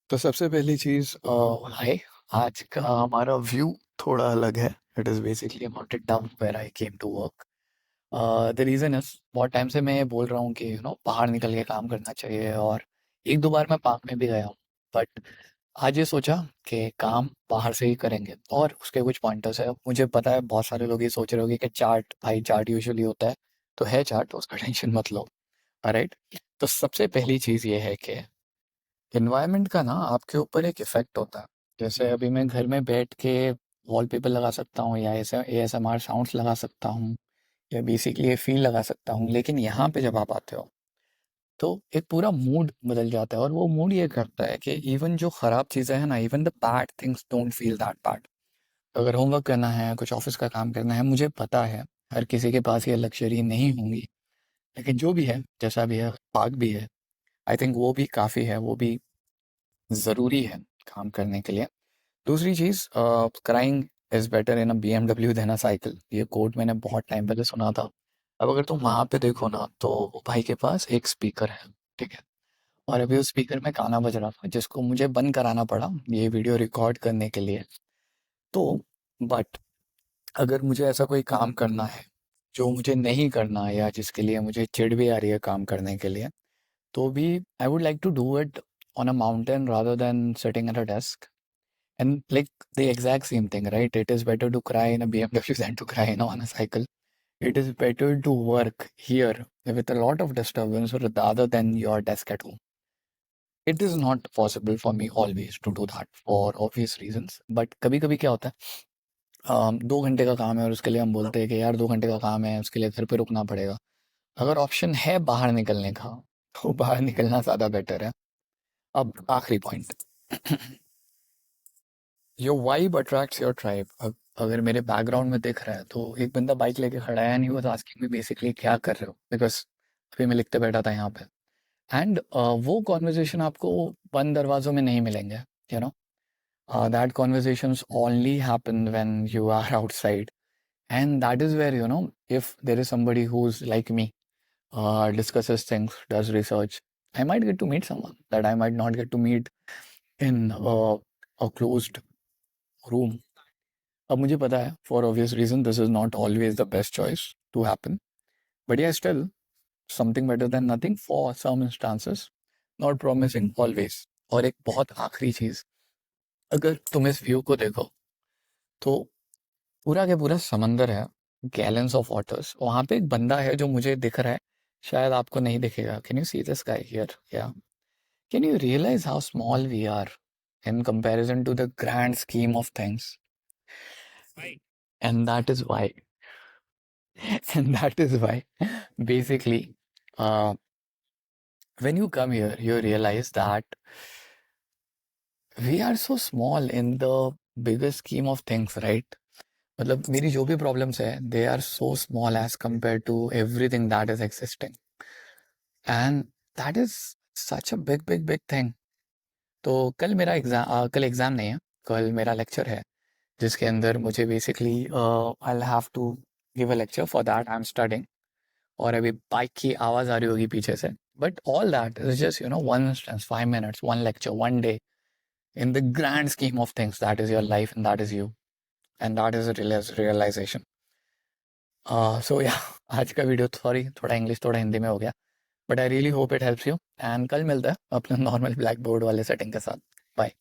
तो सबसे पहली चीज़ हाय। आज का हमारा व्यू थोड़ा अलग है। It is basically about it town where I came to work. The reason is बहुत टाइम से मैं ये बोल रहा हूँ कि बाहर निकल के काम करना चाहिए, और एक दो बार मैं पार्क में भी गया हूँ। बट आज ये सोचा कि काम बाहर से ही करेंगे, और उसके कुछ पॉइंटर्स है। मुझे पता है बहुत सारे लोग ये सोच रहे होंगे कि चार्ट, भाई चार्ट यूजुअली होता है, तो है चार्ट, उसका टेंशन मत लो। राइट। तो सबसे पहली चीज़ ये है कि एनवायरनमेंट का ना आपके ऊपर एक इफेक्ट होता है। जैसे अभी मैं घर में बैठ के वॉलपेपर लगा सकता हूँ, या ऐसे एएसएमआर साउंड्स लगा सकता हूँ, या बेसिकली ये फील लगा सकता हूँ, लेकिन यहाँ पे जब आप आते हो तो एक पूरा मूड बदल जाता है। और वो मूड ये करता है कि इवन जो खराब चीज़ें हैं ना, even the bad things don't feel that bad. अगर होमवर्क करना है, कुछ ऑफिस का काम करना है, मुझे पता है हर किसी के पास ये लग्जरी नहीं होंगी, लेकिन जो भी है, जैसा भी है, पार्क भी है, आई थिंक वो भी काफ़ी है, वो भी ज़रूरी है काम करने के लिए। दूसरी चीज़, crying is better in a BMW than a cycle, ये कोट मैंने बहुत टाइम पहले सुना था। अब अगर तुम वहाँ पे देखो ना, तो वो भाई के पास एक स्पीकर है, ठीक है, और अभी उस स्पीकर में गाना बज रहा था जिसको मुझे बंद कराना पड़ा ये वीडियो रिकॉर्ड करने के लिए। तो बट अगर मुझे ऐसा कोई काम करना है जो मुझे नहीं करना, या जिसके लिए मुझे चिढ़ भी आ रही है काम करने के लिए, तो भी I would like to do it on a mountain rather than sitting at a desk. And like the exact same thing, right? It is better to cry in a BMW than to cry on a cycle. It is better to work here with a lot of disturbance rather than your desk at home. It is not possible for me always to do that for obvious reasons. But कभी कभी क्या होता है, 2 घंटे का काम है और उसके लिए हम बोलते हैं कि यार 2 घंटे का काम है, उसके लिए घर पे रुकना पड़ेगा। अगर ऑप्शन है बाहर निकलने का, तो बाहर निकलना ज़्यादा बेटर है। अब आखिरी point, your vibe attracts your tribe. अगर मेरे बैकग्राउंड में दिख रहा है तो एक बंदा बाइक लेके खड़ा है, and he was asking me basically क्या कर रहे हो, बिकॉज अभी मैं लिखते बैठा था यहाँ पे। एंड वो कॉन्वर्जेशन आपको बंद दरवाजों में नहीं मिलेंगे, you know. That conversations only happen when you are outside, and that is where, if there is somebody who is like me, discusses things, does research, I might get to meet someone that I might not get to meet in a closed room. अब मुझे पता है for obvious reason this is not always the best choice to happen, but yeah still something better than nothing for some instances, not promising always. और एक बहुत आखिरी चीज, अगर तुम इस व्यू को देखो तो पूरा के पूरा समंदर है, गैलेंस ऑफ वाटर्स, वहां पे एक बंदा है जो मुझे दिख रहा है, शायद आपको नहीं दिखेगा। Can you see this guy here? या can you realise how small we are in comparison to the grand scheme of things? And that is why, and that is why, basically, uh, when you come here, you realize that we are so small in the bigger scheme of things, right? मतलब मेरी जो भी problems है, they are so small as compared to everything that is existing, and that is such a big big big thing. तो कल exam नहीं है, कल मेरा लेक्चर है, जिसके अंदर मुझे basically I have to give a lecture, for that I am studying. और अभी बाइक की आवाज़ आ रही होगी पीछे से, but all that is just one instance, 5 minutes, one lecture, one day, in the grand scheme of things that is your life and that is you, and that is realisation. So yeah आज का video, sorry थोड़ा English थोड़ा हिंदी में हो गया, but I really hope it helps you, and कल मिलता है अपने नॉर्मल ब्लैक बोर्ड वाले सेटिंग के साथ। बाय।